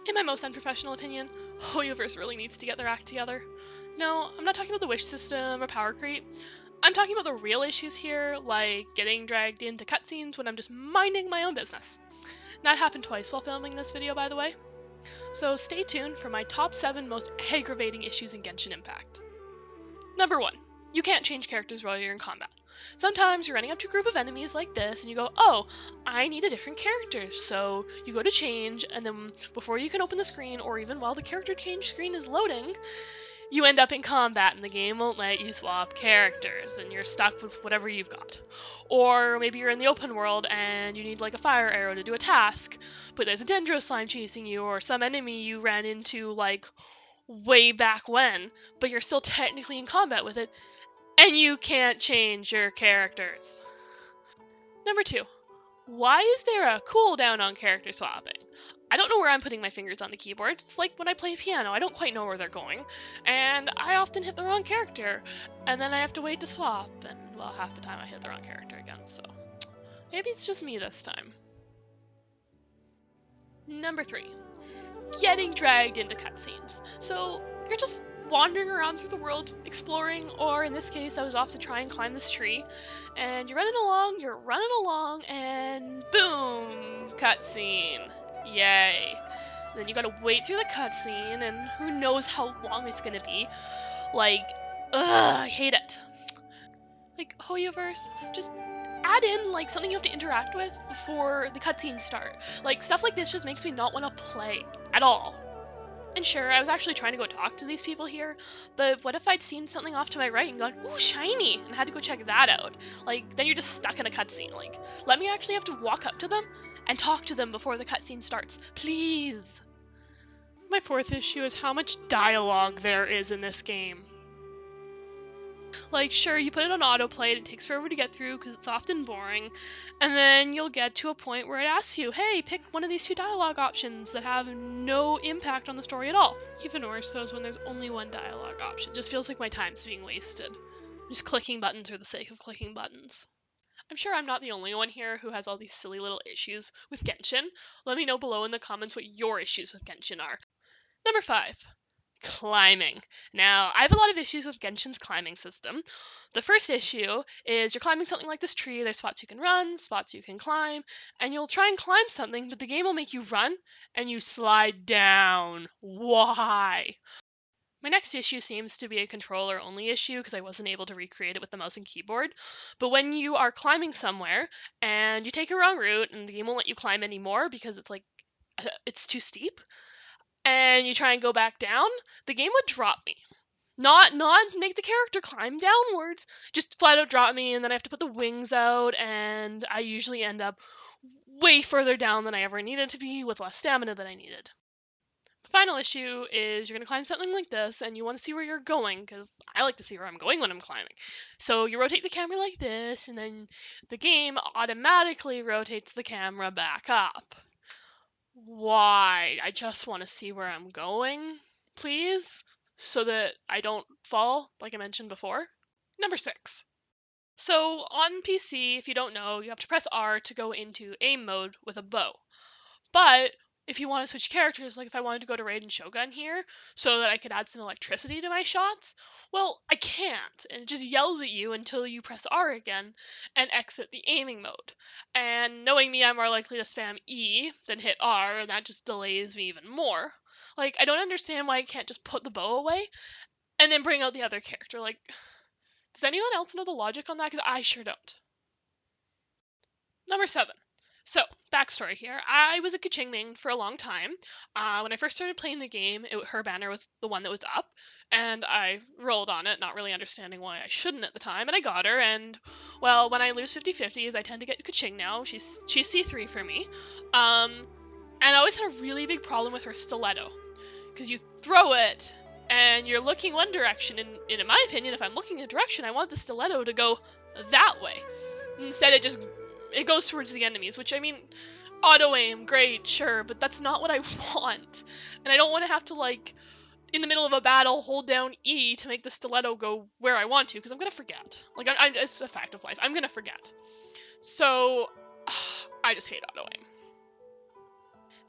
In my most unprofessional opinion, Hoyoverse really needs to get their act together. No, I'm not talking about the wish system or power creep. I'm talking about the real issues here, like getting dragged into cutscenes when I'm just minding my own business. That happened twice while filming this video, by the way. So stay tuned for my top 7 most aggravating issues in Genshin Impact. Number 1. You can't change characters while you're in combat. Sometimes you're running up to a group of enemies like this and you go, oh, I need a different character. So you go to change, and then before you can open the screen, or even while the character change screen is loading, you end up in combat and the game won't let you swap characters and you're stuck with whatever you've got. Or maybe you're in the open world and you need like a fire arrow to do a task, but there's a Dendro slime chasing you, or some enemy you ran into like way back when, but you're still technically in combat with it, and you can't change your characters. Number 2. Why is there a cooldown on character swapping? I don't know where I'm putting my fingers on the keyboard. It's like when I play piano, I don't quite know where they're going, and I often hit the wrong character, and then I have to wait to swap, and well, half the time I hit the wrong character again, so maybe it's just me this time. Number 3. Getting dragged into cutscenes. So you're just wandering around through the world, exploring, or in this case, I was off to try and climb this tree, and you're running along, and boom, cutscene. Yay. Then you gotta wait through the cutscene, and who knows how long it's gonna be. Like, ugh, I hate it. Like, Hoyoverse, just add in like something you have to interact with before the cutscenes start. Like, stuff like this just makes me not want to play at all. And sure, I was actually trying to go talk to these people here, but what if I'd seen something off to my right and gone, ooh, shiny, and had to go check that out? Like, then you're just stuck in a cutscene. Like, let me actually have to walk up to them and talk to them before the cutscene starts, please. My 4th issue is how much dialogue there is in this game. Like, sure, you put it on autoplay, and it takes forever to get through because it's often boring, and then you'll get to a point where it asks you, hey, pick one of these 2 dialogue options that have no impact on the story at all. Even worse, though, is when there's only one dialogue option. It just feels like my time's being wasted. Just clicking buttons for the sake of clicking buttons. I'm sure I'm not the only one here who has all these silly little issues with Genshin. Let me know below in the comments what your issues with Genshin are. Number 5. Climbing. Now, I have a lot of issues with Genshin's climbing system. The first issue is you're climbing something like this tree, there's spots you can run, spots you can climb, and you'll try and climb something, but the game will make you run, and you slide down. Why? My next issue seems to be a controller-only issue because I wasn't able to recreate it with the mouse and keyboard. But when you are climbing somewhere, and you take a wrong route, and the game won't let you climb anymore because it's like, it's too steep, and you try and go back down, the game would drop me. Not make the character climb downwards, just flat out drop me, and then I have to put the wings out, and I usually end up way further down than I ever needed to be with less stamina than I needed. The final issue is you're going to climb something like this, and you want to see where you're going, because I like to see where I'm going when I'm climbing. So you rotate the camera like this, and then the game automatically rotates the camera back up. Why? I just want to see where I'm going, please, so that I don't fall, like I mentioned before. Number 6. So on PC, if you don't know, you have to press R to go into aim mode with a bow. But if you want to switch characters, like if I wanted to go to Raiden Shogun here, so that I could add some electricity to my shots, well, I can't. And it just yells at you until you press R again and exit the aiming mode. And knowing me, I'm more likely to spam E than hit R, and that just delays me even more. Like, I don't understand why I can't just put the bow away and then bring out the other character. Like, does anyone else know the logic on that? Because I sure don't. Number 7. So, backstory here. I was a kaching main for a long time. When I first started playing the game, her banner was the one that was up, and I rolled on it, not really understanding why I shouldn't at the time, and I got her, and, well, when I lose 50/50s, I tend to get kaching now. She's C3 for me. And I always had a really big problem with her stiletto, because you throw it, and you're looking one direction, and in my opinion, if I'm looking a direction, I want the stiletto to go that way. Instead, it goes towards the enemies, which, I mean, auto-aim, great, sure, but that's not what I want. And I don't want to have to, like, in the middle of a battle, hold down E to make the stiletto go where I want to, because I'm going to forget. Like, it's a fact of life. I'm going to forget. So, I just hate auto-aim.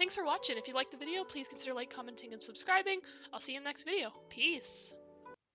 Thanks for watching. If you liked the video, please consider commenting, and subscribing. I'll see you in the next video. Peace!